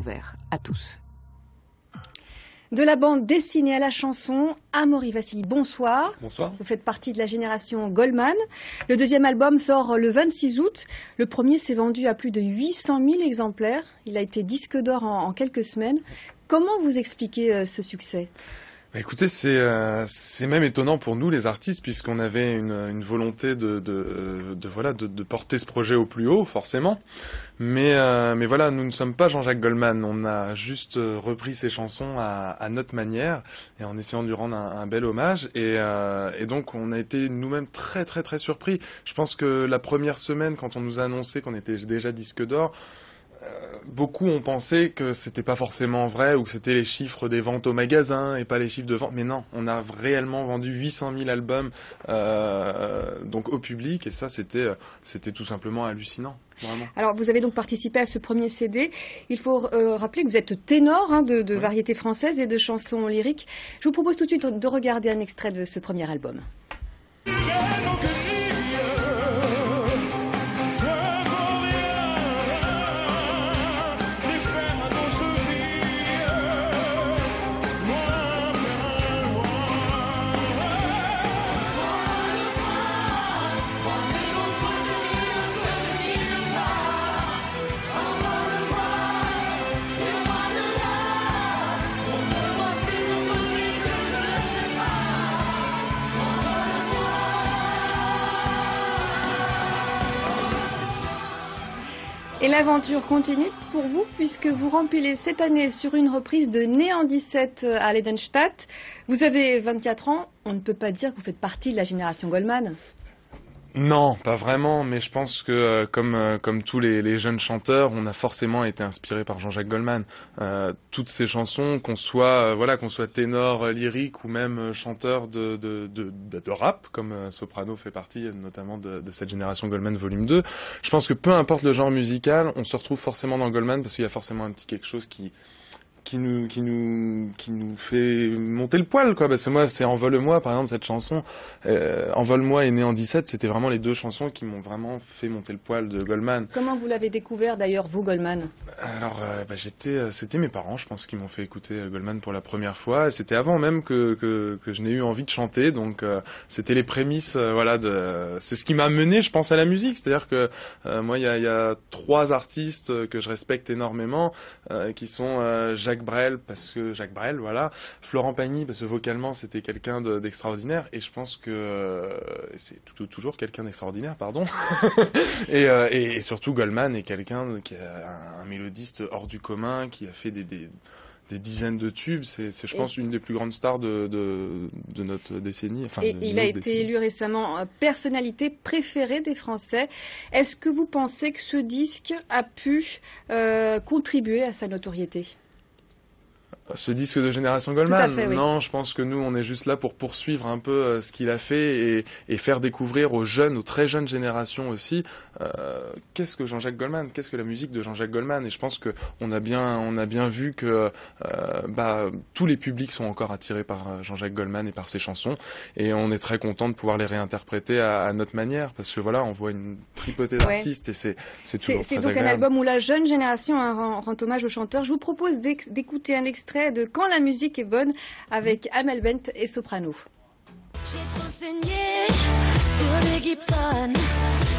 ouvert à tous. De la bande dessinée à la chanson, Amaury Vassili, bonsoir. Bonsoir. Vous faites partie de la génération Goldman. Le deuxième album sort le 26 août. Le premier s'est vendu à plus de 800 000 exemplaires. Il a été disque d'or en quelques semaines. Comment vous expliquez ce succès ? Écoutez, c'est même étonnant pour nous les artistes, puisqu'on avait une volonté de porter ce projet au plus haut, forcément. Mais voilà, nous ne sommes pas Jean-Jacques Goldman. On a juste repris ses chansons à notre manière et en essayant de lui rendre un bel hommage. Et donc on a été nous-mêmes très très très surpris. Je pense que la première semaine, quand on nous a annoncé qu'on était déjà disque d'or, beaucoup ont pensé que c'était pas forcément vrai ou que c'était les chiffres des ventes au magasin et pas les chiffres de vente. Mais non, on a réellement vendu 800 000 albums donc au public et ça c'était tout simplement hallucinant. Vraiment. Alors vous avez donc participé à ce premier CD. Il faut rappeler que vous êtes ténor de variété française et de chansons lyriques. Je vous propose tout de suite de regarder un extrait de ce premier album. Et l'aventure continue pour vous puisque vous rempilez cette année sur une reprise de Néant 17 à l'Edenstadt. Vous avez 24 ans, on ne peut pas dire que vous faites partie de la génération Goldman. Non, pas vraiment, mais je pense que comme tous les jeunes chanteurs, on a forcément été inspiré par Jean-Jacques Goldman. Toutes ces chansons, qu'on soit ténor lyrique ou même chanteur de rap, comme Soprano fait partie notamment de cette génération Goldman volume 2. Je pense que peu importe le genre musical, on se retrouve forcément dans Goldman parce qu'il y a forcément un petit quelque chose qui nous fait monter le poil, quoi. Parce que moi, c'est Envole-moi, par exemple, cette chanson. Envole-moi et Néant 17, c'était vraiment les deux chansons qui m'ont vraiment fait monter le poil de Goldman. Comment vous l'avez découvert, d'ailleurs, vous, Goldman? Alors, c'était mes parents, je pense, qui m'ont fait écouter Goldman pour la première fois. C'était avant même que je n'ai eu envie de chanter. Donc, c'était les prémices, c'est ce qui m'a mené, je pense, à la musique. C'est-à-dire que, moi, il y a trois artistes que je respecte énormément, qui sont, Jacques Brel, voilà, Florent Pagny, parce que vocalement c'était quelqu'un d'extraordinaire, et je pense que c'est toujours quelqu'un d'extraordinaire, pardon, et surtout Goldman est quelqu'un qui a un mélodiste hors du commun, qui a fait des dizaines de tubes, c'est je pense une des plus grandes stars de notre décennie. Enfin, et il a été élu récemment personnalité préférée des Français. Est-ce que vous pensez que ce disque a pu contribuer à sa notoriété? Ce disque de Génération Goldman? Tout à fait, oui. Non, je pense que nous, on est juste là pour poursuivre un peu ce qu'il a fait et faire découvrir aux jeunes, aux très jeunes générations aussi, qu'est-ce que Jean-Jacques Goldman, qu'est-ce que la musique de Jean-Jacques Goldman. Et je pense que on a bien vu que tous les publics sont encore attirés par Jean-Jacques Goldman et par ses chansons. Et on est très content de pouvoir les réinterpréter à notre manière, parce que voilà, on voit une tripotée d'artistes et c'est toujours très agréable. C'est donc un album où la jeune génération rend hommage aux chanteurs. Je vous propose d'écouter un extrait de Quand la musique est bonne avec Amel Bent et Soprano. J'ai trop saigné sur les Gibson,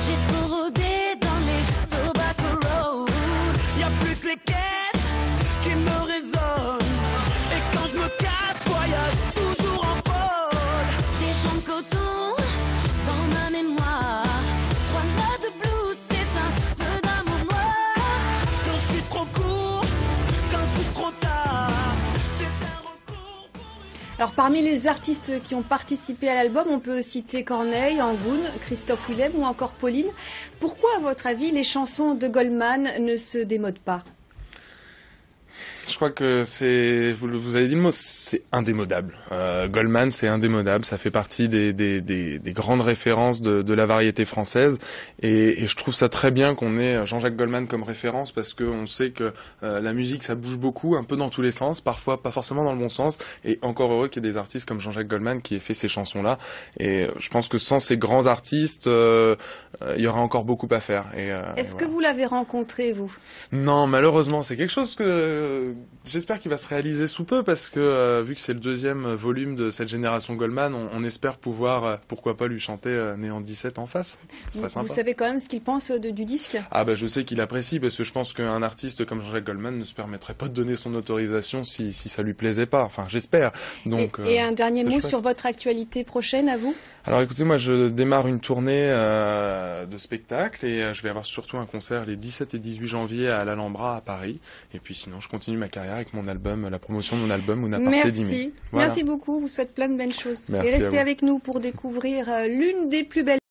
j'ai trop rôdé dans les Tobacco Road. Y'a plus que les caisses qui me résonnent, et quand je me casse, voyage toujours en pôle. Des champs de coton dans ma mémoire, 3 notes de blues, c'est un peu d'amour noir. Quand je suis trop court, quand je suis trop tard. Alors parmi les artistes qui ont participé à l'album, on peut citer Corneille, Angoune, Christophe Willem ou encore Pauline. Pourquoi, à votre avis, les chansons de Goldman ne se démodent pas? je crois que vous avez dit le mot, c'est indémodable. Goldman, c'est indémodable. Ça fait partie des grandes références de la variété française. Et je trouve ça très bien qu'on ait Jean-Jacques Goldman comme référence parce que on sait que la musique, ça bouge beaucoup, un peu dans tous les sens, parfois pas forcément dans le bon sens. Et encore heureux qu'il y ait des artistes comme Jean-Jacques Goldman qui aient fait ces chansons-là. Et je pense que sans ces grands artistes, il y aura encore beaucoup à faire. Est-ce que vous l'avez rencontré, vous? Non, malheureusement, c'est quelque chose que j'espère qu'il va se réaliser sous peu parce que vu que c'est le deuxième volume de cette génération Goldman, on espère pouvoir, pourquoi pas, lui chanter Néant 17 en face. Ce serait sympa. Vous savez quand même ce qu'il pense du disque? Ah bah je sais qu'il apprécie parce que je pense qu'un artiste comme Jean-Jacques Goldman ne se permettrait pas de donner son autorisation si ça lui plaisait pas. Enfin, j'espère. Donc. Et un dernier mot chouette. sur votre actualité prochaine à vous? Alors écoutez, moi je démarre une tournée de spectacle et je vais avoir surtout un concert les 17 et 18 janvier à l'Alhambra à Paris. Et puis sinon, je continue ma carrière avec mon album, la promotion de mon album Bonaparte d'Imé. Merci beaucoup, vous souhaite plein de belles choses. Merci et restez avec nous pour découvrir l'une des plus belles